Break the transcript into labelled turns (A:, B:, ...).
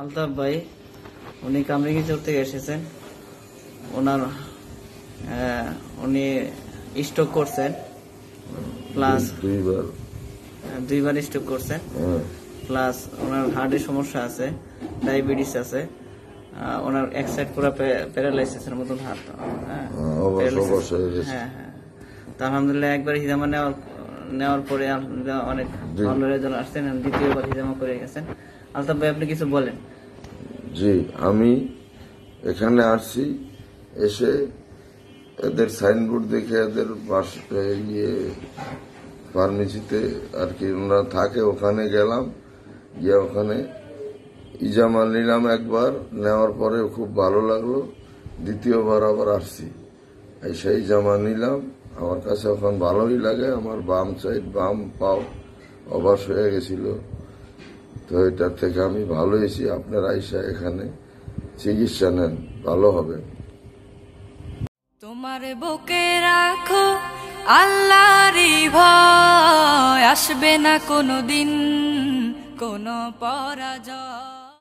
A: আলতাফ ভাই উনি কামরাঙ্গীরচর থেকে এসেছেন। ওনার উনি স্ট্রোক করছেন, প্লাস দুইবার স্ট্রোক করছেন, প্লাস ওনার হার্টের সমস্যা আছে, ডায়াবেটিস আছে, ওনার এক সাইড পুরো প্যারালাইসিসের মতন হাত। হ্যাঁ, তো আলহামদুলিল্লাহ একবার হিজামা নেওয়ার পরে অনেক ভালো রেজাল্ট আসছেন, দ্বিতীয়বার হিজামা করে গেছেন। আলতাফ ভাই আপনি কিছু বলেন।
B: জি, আমি এখানে আসছি, এসে এদের সাইনবোর্ড দেখে এদের ফার্মেসিতে আর কি ওনারা থাকে, ওখানে গেলাম, গিয়ে ওখানে ইজামা নিলাম। একবার নেওয়ার পরে খুব ভালো লাগলো, দ্বিতীয়বার আবার আসছি, সেই ইজামা নিলাম। আমার কাছে এখন ভালোই লাগে। আমার বাম সাইড, বাম পাও অবাস হয়ে গেছিল, তো এটার থেকে আমি ভালো হয়েছি। আপনার আইসা এখানে চিকিৎসা নেন, ভালো হবে।
C: তোমার বুকে রাখো আল্লাহরই ভয়, আসবে না কোনোদিন কোনো পরাজয়।